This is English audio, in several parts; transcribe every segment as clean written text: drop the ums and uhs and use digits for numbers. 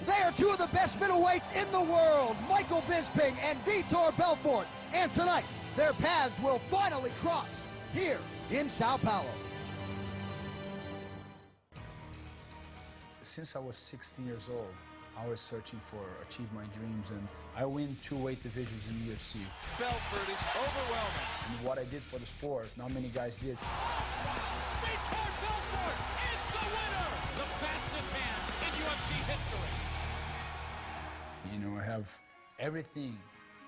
They are two of the best middleweights in the world, Michael Bisping and Vitor Belfort. And tonight, their paths will finally cross here in Sao Paulo. Since I was 16 years old, I was searching for achieve my dreams, and I win 2 weight divisions in the UFC. Belfort is overwhelming. And what I did for the sport, not many guys did. Vitor Belfort is the winner! The fastest man in UFC history. You know, I have everything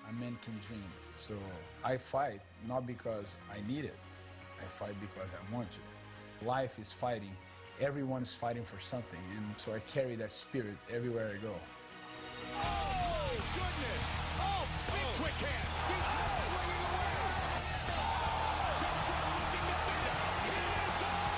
a man can dream. So I fight not because I need it. I fight because I want to. Life is fighting. Everyone is fighting for something, and so I carry that spirit everywhere I go. Oh, goodness! Oh, big quick hand! Vitor swinging away! Belfort looking to finish! He is all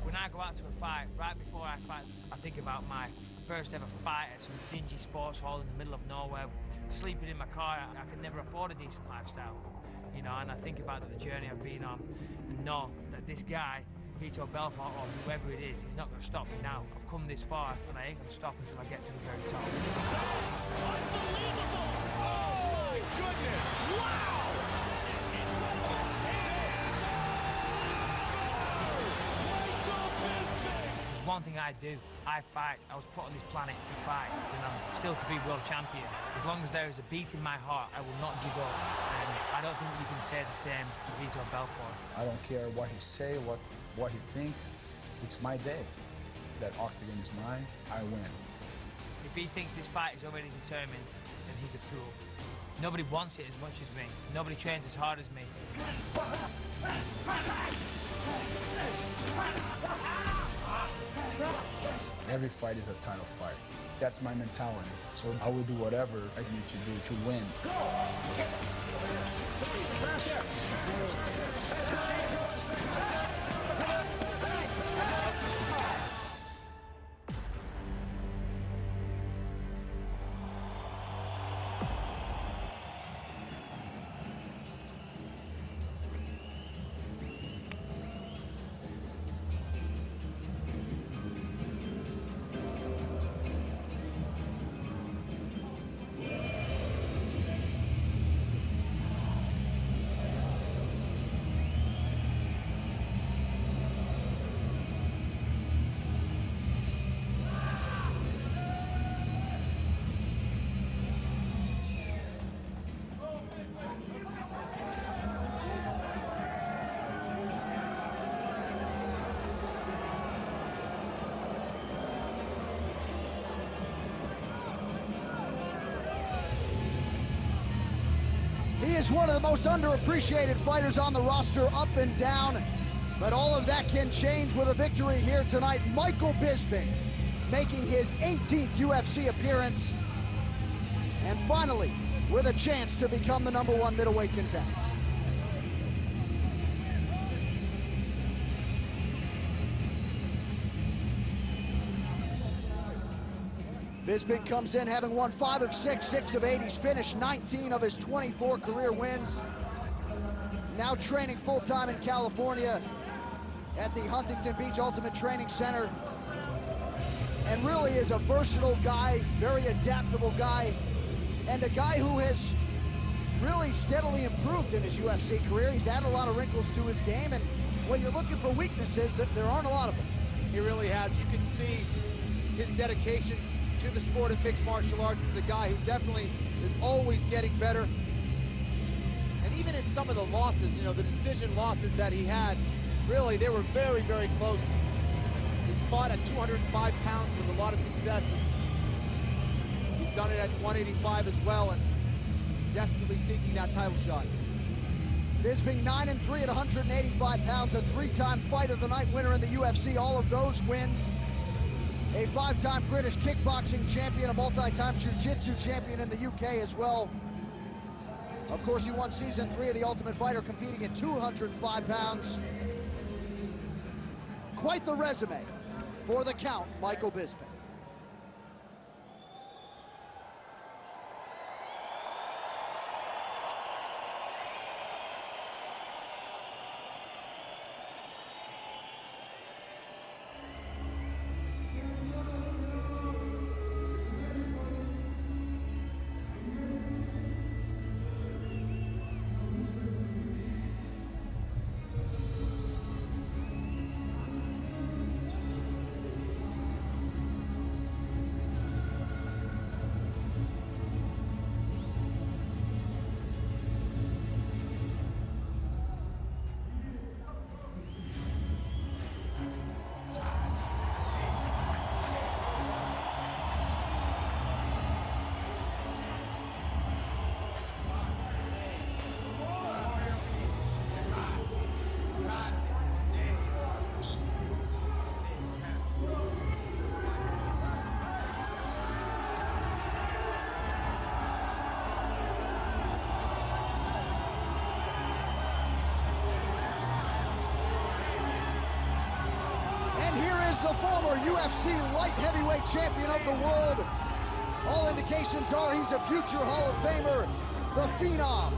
When I go out to a fight, right before I fight, I think about my first ever fight at some dingy sports hall in the middle of nowhere, sleeping in my car. I could never afford a decent lifestyle, you know, and I think about the journey I've been on and know that this guy, Vitor Belfort, or whoever it is, he's not going to stop me now. I've come this far and I ain't going to stop until I get to the very top. unbelievable! Oh, my goodness! Wow! It's incredible! There's one thing I do. I fight. I was put on this planet to fight, and I'm still to be world champion. As long as there is a beat in my heart, I will not give up. And I don't think you can say the same to Vitor Belfort. I don't care what he say, what he think. It's my day. That octagon is mine. I win. If he thinks this fight is already determined, then he's a fool. Nobody wants it as much as me. Nobody trains as hard as me. Every fight is a title fight. That's my mentality. So I will do whatever I need to do to win. He is one of the most underappreciated fighters on the roster, up and down. But all of that can change with a victory here tonight. Michael Bisping making his 18th UFC appearance. And finally, with a chance to become the #1 middleweight contender. Bisping comes in having won 5 of 6, 6 of 8. He's finished 19 of his 24 career wins. Now training full-time in California at the Huntington Beach Ultimate Training Center. And really is a versatile guy, very adaptable guy, and a guy who has really steadily improved in his UFC career. He's added a lot of wrinkles to his game, and when you're looking for weaknesses, there aren't a lot of them. He really has. You can see his dedication to the sport of mixed martial arts. Is a guy who definitely is always getting better. And even in some of the losses, you know, the decision losses that he had, really, they were very, very close. He's fought at 205 pounds with a lot of success. He's done it at 185 as well, and desperately seeking that title shot. Bisping 9-3 at 185 pounds, a 3-time Fight of the Night winner in the UFC. All of those wins. A 5-time British kickboxing champion, a multi-time jiu-jitsu champion in the UK as well. Of course, he won Season 3 of The Ultimate Fighter, competing at 205 pounds. Quite the resume for the Count, Michael Bisping. is the former UFC light heavyweight champion of the world. All indications are he's a future Hall of Famer. The Phenom,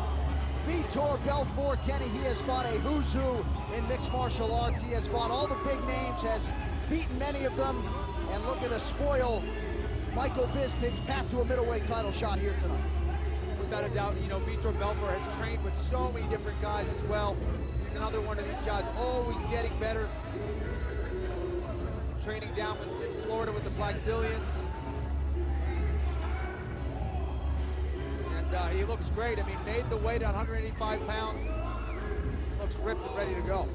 Vitor Belfort. Kenny, he has fought a who's who in mixed martial arts. He has fought all the big names, has beaten many of them, and looking to spoil Michael Bisping's path to a middleweight title shot here tonight. Without a doubt, you know, Vitor Belfort has trained with so many different guys as well. He's another one of these guys, always getting better. Training down in Florida with the Blackzilians. And he looks great. I mean, made the weight at 185 pounds. Looks ripped and ready to go.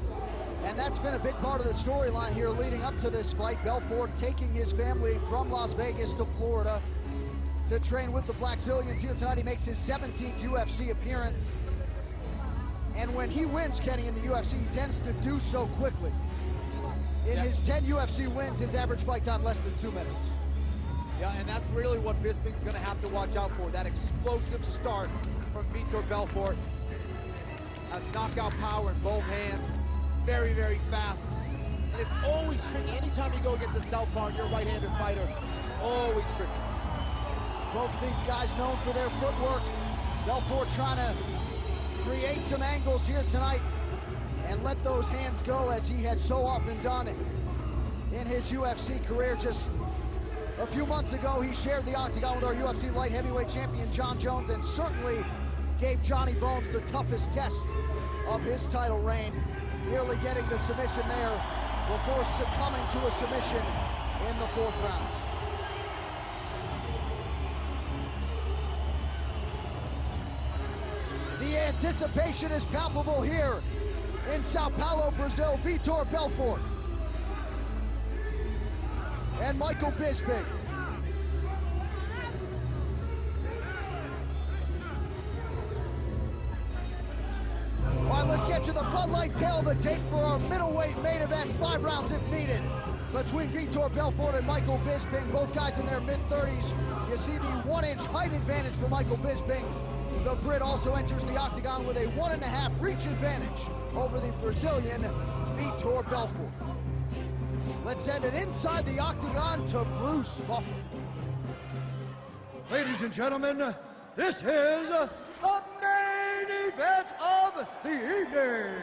And that's been a big part of the storyline here leading up to this fight. Belfort taking his family from Las Vegas to Florida to train with the Blackzilians here tonight. He makes his 17th UFC appearance. And when he wins, Kenny, in the UFC, he tends to do so quickly. In his 10 UFC wins, his average fight time less than 2 minutes. Yeah, and that's really what Bisping's going to have to watch out for. That explosive start from Vitor Belfort. Has knockout power in both hands. Very, very fast. And it's always tricky. Anytime you go against a southpaw and you're a right-handed fighter, always tricky. Both of these guys known for their footwork. Belfort trying to create some angles here tonight and let those hands go, as he has so often done in his UFC career. Just a few months ago, he shared the octagon with our UFC light heavyweight champion, John Jones, and certainly gave Johnny Bones the toughest test of his title reign, nearly getting the submission there before succumbing to a submission in the 4th round. The anticipation is palpable here in Sao Paulo, Brazil. Vitor Belfort and Michael Bisping. All right, let's get to the Bud Light tail of the tape for our middleweight main event. 5 rounds if needed between Vitor Belfort and Michael Bisping. Both guys in their mid-30s. You see the 1-inch height advantage for Michael Bisping. The Brit also enters the octagon with a 1.5 reach advantage over the Brazilian Vitor Belfort. Let's send it inside the octagon to Bruce Buffer. Ladies and gentlemen, this is the main event of the evening.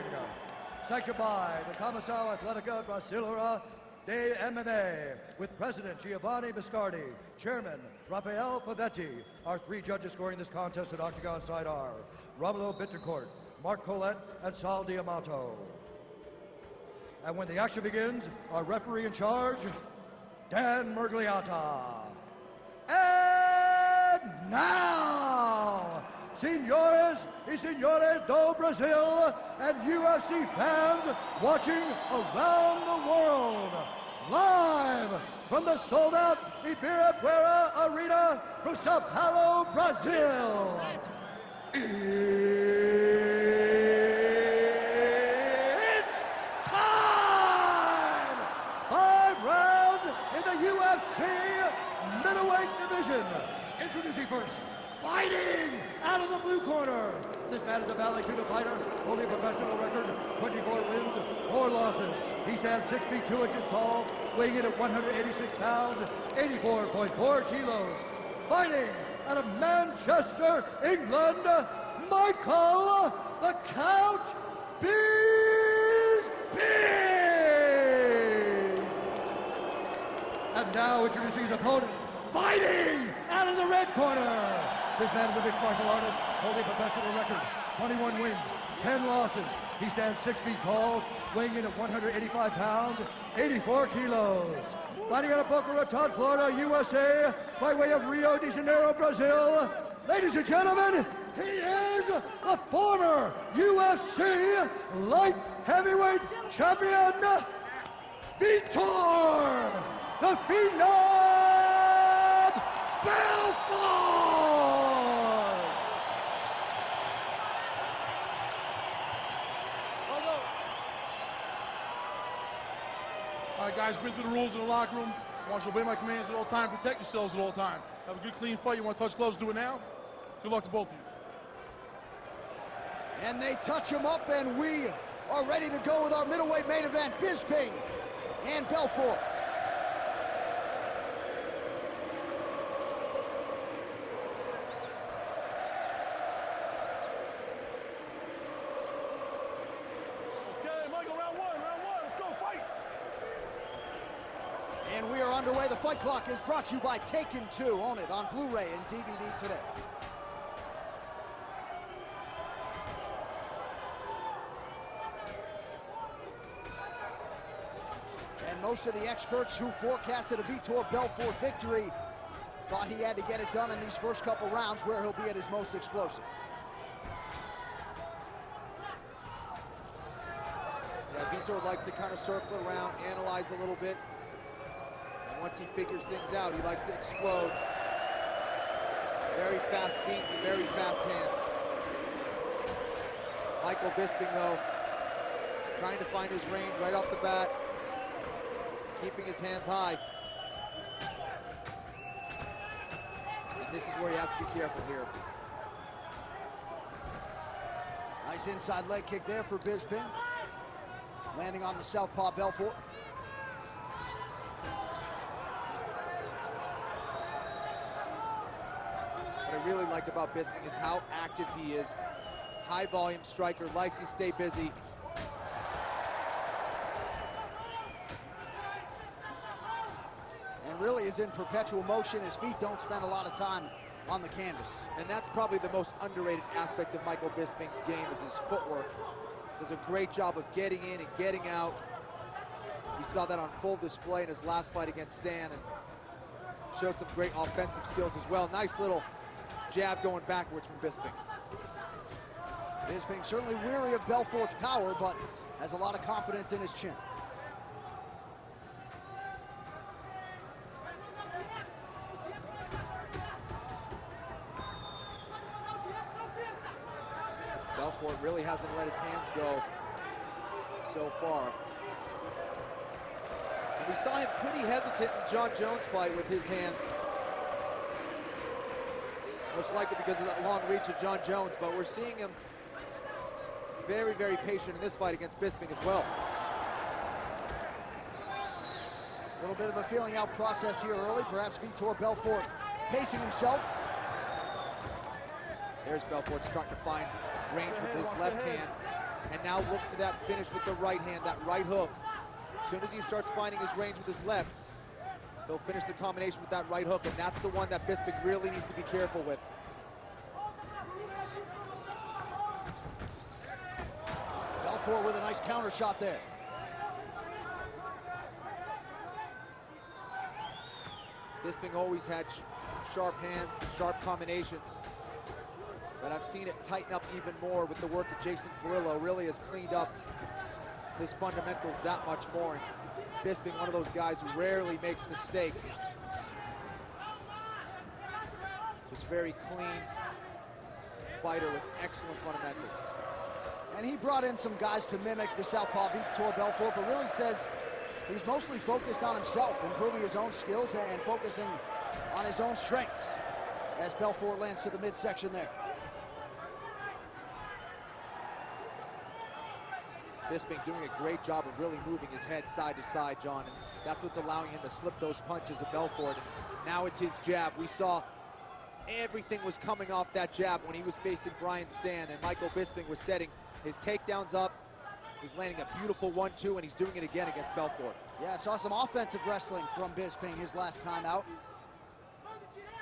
Sanctioned by the Comissão Atlética Brasileira de MMA, with President Giovanni Biscardi, Chairman Rafael Pavetti. Our 3 judges scoring this contest at octagon side are Romulo Bittencourt, Mark Collette, and Sal Diamato. And when the action begins, our referee in charge, Dan Murgliata. And now, senores y senores do Brazil and UFC fans watching around the world, live from the sold-out Ibirapuera Arena from Sao Paulo, Brazil. It's time! 5 rounds in the UFC middleweight division. Introducing first, fighting out of the blue corner. This man is a Valley Cuba fighter, holding a professional record, 24 wins, 4 losses. He stands 6 feet 2 inches tall, weighing in at 186 pounds, 84.4 kilos. Fighting out of Manchester, England, Michael the Count Bisping. And now introducing his opponent, fighting out of the red corner. This man is a mixed martial artist, holding a professional record, 21 wins, 10 losses. He stands 6 feet tall, weighing in at 185 pounds, 84 kilos. Fighting out of Boca Raton, Florida, USA, by way of Rio de Janeiro, Brazil. Ladies and gentlemen, he is the former UFC light heavyweight champion, Vitor, the Phenom Belfort! All right, guys, been through the rules in the locker room. I want you to obey my commands at all times. Protect yourselves at all times. Have a good, clean fight. You want to touch gloves, do it now. Good luck to both of you. And they touch him up, and we are ready to go with our middleweight main event, Bisping and Belfort. And we are underway. The Fight Clock is brought to you by Taken 2. Own it on Blu-ray and DVD today. And most of the experts who forecasted a Vitor Belfort victory thought he had to get it done in these first couple rounds where he'll be at his most explosive. Yeah, Vitor likes to kind of circle around, analyze a little bit. And once he figures things out, he likes to explode. Very fast feet and very fast hands. Michael Bisping, though, trying to find his range right off the bat, keeping his hands high. And this is where he has to be careful here. Nice inside leg kick there for Bisping. Landing on the southpaw Belfort. What I really liked about Bisping is how active he is. High volume striker, likes to stay busy. And really is in perpetual motion. His feet don't spend a lot of time on the canvas. And that's probably the most underrated aspect of Michael Bisping's game is his footwork. Does a great job of getting in and getting out. We saw that on full display in his last fight against Stan and showed some great offensive skills as well. Nice little jab going backwards from Bisping. Bisping certainly weary of Belfort's power, but has a lot of confidence in his chin. Belfort really hasn't let his hands go so far. And we saw him pretty hesitant in John Jones' fight with his hands. Most likely because of that long reach of John Jones, but we're seeing him very, very patient in this fight against Bisping as well. A little bit of a feeling out process here early. Perhaps Vitor Belfort pacing himself. There's Belfort starting to find range with his left hand. And now look for that finish with the right hand, that right hook. As soon as he starts finding his range with his left, he'll finish the combination with that right hook, and that's the one that Bisping really needs to be careful with. Belfort with a nice counter shot there. Bisping always had sharp hands, sharp combinations. But I've seen it tighten up even more with the work that Jason Perillo really has cleaned up his fundamentals that much more. And Bisping, one of those guys who rarely makes mistakes. Just very clean fighter with excellent fundamentals. And he brought in some guys to mimic the southpaw Vitor Belfort, but really says he's mostly focused on himself, improving his own skills and focusing on his own strengths as Belfort lands to the midsection there. Bisping doing a great job of really moving his head side to side, John, and that's what's allowing him to slip those punches of Belfort. And now it's his jab. We saw everything was coming off that jab when he was facing Brian Stan, and Michael Bisping was setting his takedowns up. He's landing a beautiful 1-2, and he's doing it again against Belfort. Yeah, saw some offensive wrestling from Bisping his last time out.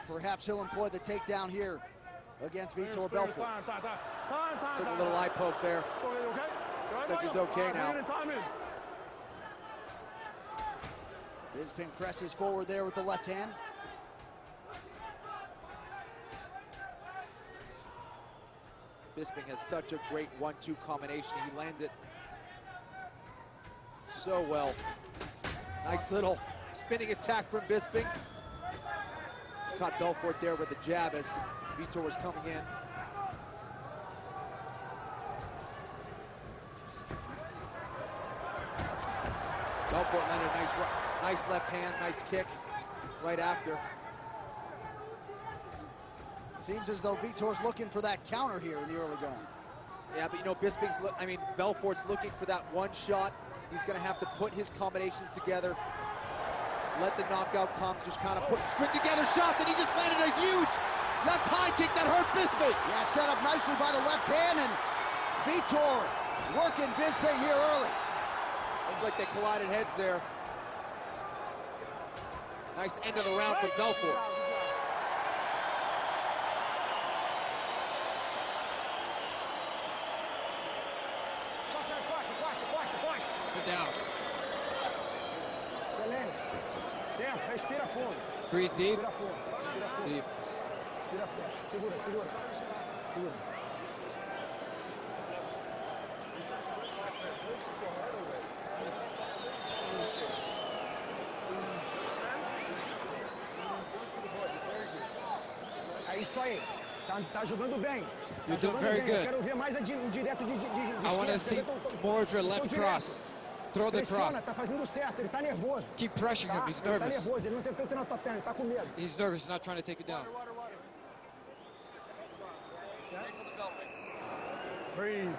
Perhaps he'll employ the takedown here against Vitor Belfort. Took a little eye poke there. Looks like he's okay now. Bisping presses forward there with the left hand. Bisping has such a great 1-2 combination. He lands it so well. Nice little spinning attack from Bisping. Caught Belfort there with the jab as Vitor was coming in. Belfort landed a nice left hand, nice kick right after. Seems as though Vitor's looking for that counter here in the early going. Yeah, but you know, Belfort's looking for that one shot. He's gonna have to put his combinations together, let the knockout come, just kind of string together shots, and he just landed a huge left high kick that hurt Bisping. Yeah, set up nicely by the left hand, and Vitor working Bisping here early. Looks like they collided heads there. Nice end of the round for Belfort. Sit down. Excelente. Tempo, respira fundo. Breathe deep. Respira fundo. Respira fundo. Deep. Respira fundo. Segura, segura. Segura. É isso aí. Tá jogando bem. You're doing very good. Quero ver mais direto de I want to see more of your left cross. Throw the cross. Tá fazendo certo, ele tá nervoso. Keep pressuring him. He's Ele tá nervous. nervoso, ele não tem tempo na tua perna, ele tá com medo. He's nervous. He's not trying to take it down. Breathe.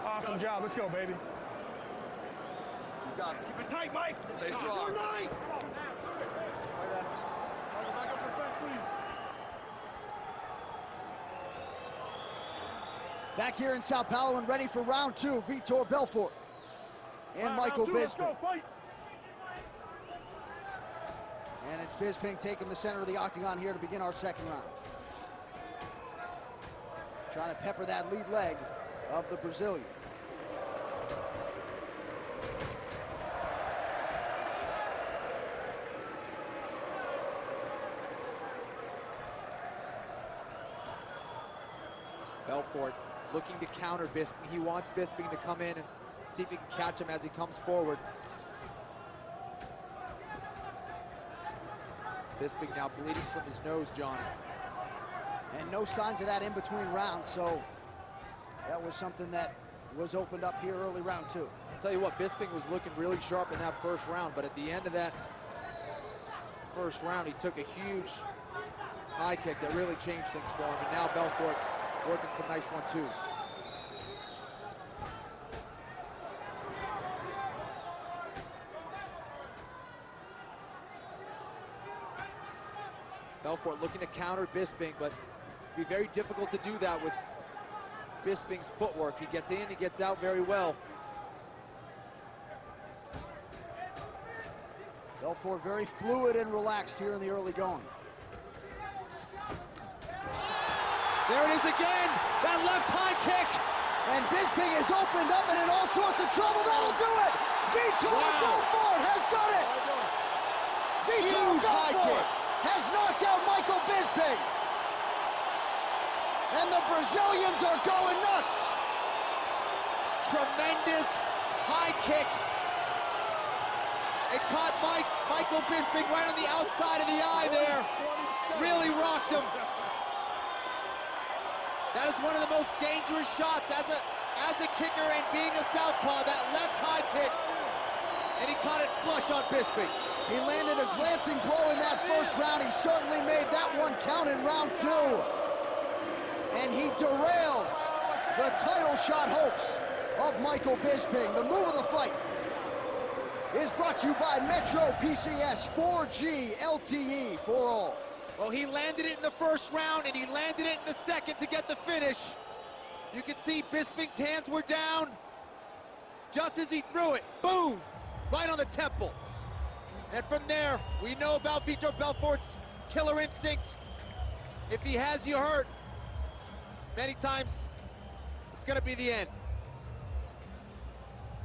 Awesome job. Let's go, baby. Keep it tight, Mike. Stay strong. Mike. Back here in Sao Paulo and ready for round two, Vitor Belfort and Michael Bisping. And it's Bisping taking the center of the octagon here to begin our second round. Trying to pepper that lead leg of the Brazilian. Belfort looking to counter Bisping. He wants Bisping to come in and see if he can catch him as he comes forward. Bisping now bleeding from his nose, John. And no signs of that in between rounds, so that was something that was opened up here early round two. I'll tell you what, Bisping was looking really sharp in that first round, but at the end of that first round, he took a huge high kick that really changed things for him, and now Belfort working some nice 1-2s. Belfort looking to counter Bisping, but it'd be very difficult to do that with Bisping's footwork. He gets in, he gets out very well. Belfort very fluid and relaxed here in the early going. There it is again, that left high kick. And Bisping is opened up and in all sorts of trouble. That'll do it. Vitor Belfort has done it. Vitor Belfort has knocked out Michael Bisping. And the Brazilians are going nuts. Tremendous high kick. It caught Michael Bisping right on the outside of the eye there. Really rocked him. That is one of the most dangerous shots as a kicker and being a southpaw, that left high kick. And he caught it flush on Bisping. He landed a glancing blow in that first round. He certainly made that one count in round two. And he derails the title shot hopes of Michael Bisping. The move of the fight is brought to you by Metro PCS 4G LTE for all. Well, he landed it in the first round, and he landed it in the second to get the finish. You can see Bisping's hands were down. Just as he threw it, boom, right on the temple. And from there, we know about Vitor Belfort's killer instinct. If he has you hurt, many times, it's gonna be the end.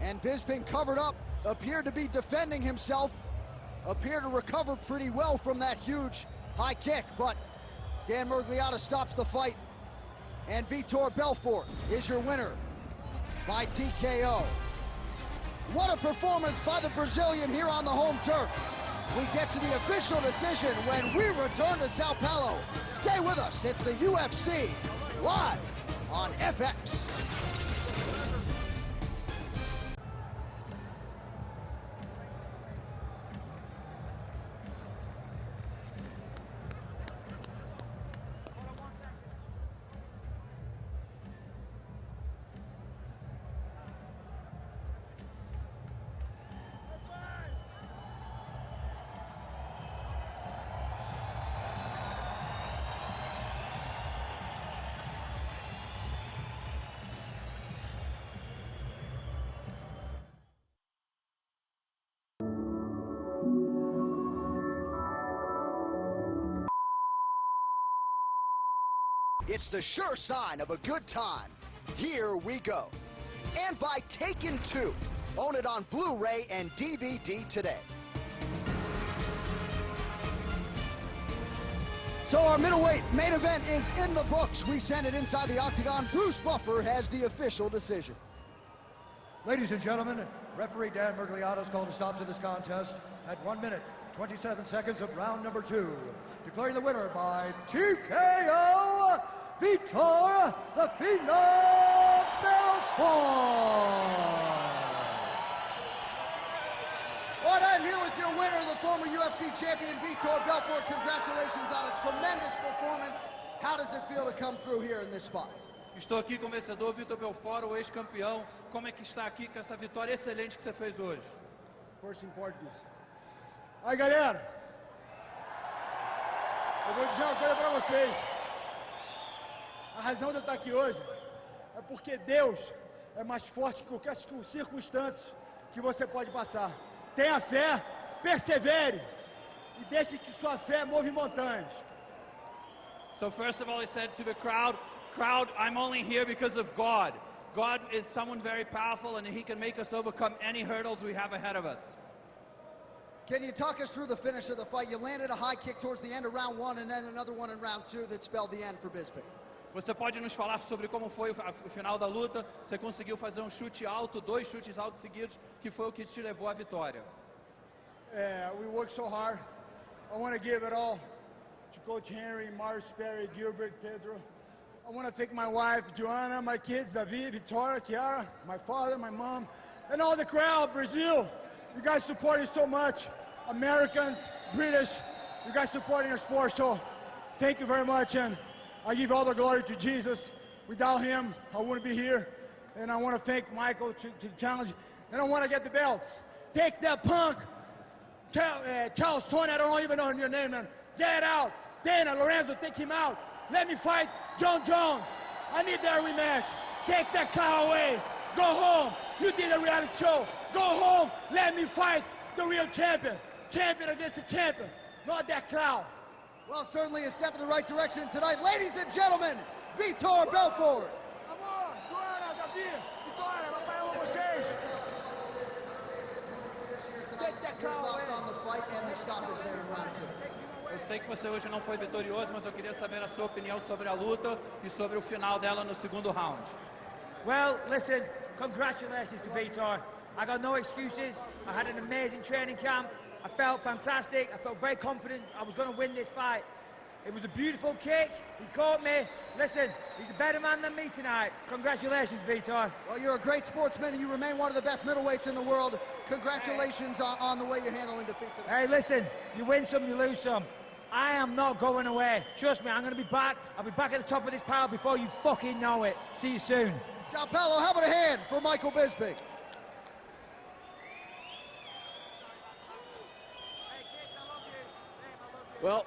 And Bisping covered up, appeared to be defending himself, appeared to recover pretty well from that huge high kick, but Dan Murgliata stops the fight, and Vitor Belfort is your winner by TKO. What a performance by the Brazilian here on the home turf. We get to the official decision when we return to Sao Paulo. Stay with us, it's the UFC live on FX. It's the sure sign of a good time. Here we go. And by Taken 2. Own it on Blu-ray and DVD today. So our middleweight main event is in the books. We send it inside the octagon. Bruce Buffer has the official decision. Ladies and gentlemen, referee Dan Mergliato has called a stop to this contest at 1 minute, 27 seconds of round number 2. Declaring the winner by TKO, Vitor the Phenom Belfort. All right, I'm here with your winner, the former UFC champion, Vitor Belfort. Congratulations on a tremendous performance. How does it feel to come through here in this spot? Estou aqui com o vencedor Vitor Belfort, o ex-campeão. Como é que está aqui com essa vitória excelente que você fez hoje? First in Portuguese. Aí, galera, eu vou dizer uma coisa para vocês. A razão de eu estar aqui hoje é porque Deus é mais forte que qualquer circunstância que você pode passar. Tenha fé, persevere e deixe que sua fé move montanhas. So first of all, he said to the crowd, I'm only here because of God. God is someone very powerful and he can make us overcome any hurdles we have ahead of us. Can you talk us through the finish of the fight? You landed a high kick towards the end of round 1 and then another one in round 2 that spelled the end for Bisping. Você pode nos falar sobre como foi o final da luta? Você conseguiu fazer chute alto, 2 chutes altos seguidos, que foi o que te levou à vitória. We worked so hard. I want to give it all to Coach Henry, Mars Perry, Gilbert, Pedro. I want to thank my wife, Joanna, my kids, David, Vitória, Chiara, my father, my mom, and all the crowd, Brazil. You guys supporting so much. Americans, British, you guys supporting our sport, so thank you very much, and I give all the glory to Jesus. Without him, I wouldn't be here. And I want to thank Michael to challenge. And I want to get the belt. Take that punk. Tell Sonya, I don't even know your name, man. Get it out. Dana, Lorenzo, take him out. Let me fight John Jones. I need that rematch. Take that cow away. Go home. You did a reality show. Go home. Let me fight the real champion. Champion against the champion. Not that clown. Well, certainly a step in the right direction tonight. Ladies and gentlemen, Vitor Belfort. Amor, Joana, Davi, Vitória, vai para vocês. Thoughts on the fight and the stoppage there in round 2. Eu sei que você hoje não foi vitorioso, mas eu queria saber a sua opinião sobre a luta e sobre o final dela no segundo round. Well, listen, congratulations to Vitor. I got no excuses. I had an amazing training camp. I felt fantastic. I felt very confident I was going to win this fight. It was a beautiful kick. He caught me. Listen, he's a better man than me tonight. Congratulations, Vitor. Well, you're a great sportsman, and you remain one of the best middleweights in the world. Congratulations on the way you're handling defeat today. Hey, listen, you win some, you lose some. I am not going away. Trust me, I'm going to be back. I'll be back at the top of this pile before you fucking know it. See you soon. Sao Paulo, how about a hand for Michael Bisping? Well,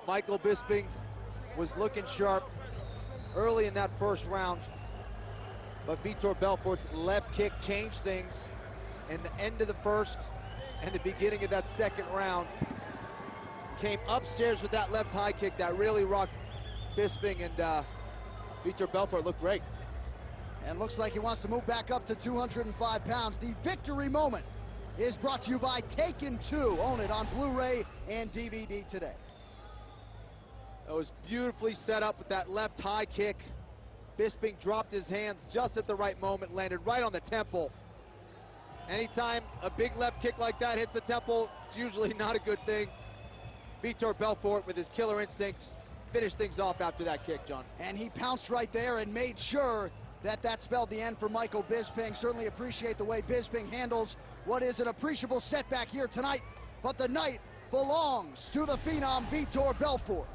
Michael Bisping was looking sharp early in that first round, but Vitor Belfort's left kick changed things in the end of the first and the beginning of that second round. Came upstairs with that left high kick that really rocked Bisping, and Vitor Belfort looked great. And looks like he wants to move back up to 205 pounds. The victory moment is brought to you by Taken 2. Own it on Blu-ray and DVD today. It was beautifully set up with that left high kick. Bisping dropped his hands just at the right moment, landed right on the temple. Anytime a big left kick like that hits the temple, it's usually not a good thing. Vitor Belfort, with his killer instinct, finished things off after that kick, John. And he pounced right there and made sure that spelled the end for Michael Bisping. Certainly appreciate the way Bisping handles what is an appreciable setback here tonight. But the night belongs to the Phenom Vitor Belfort.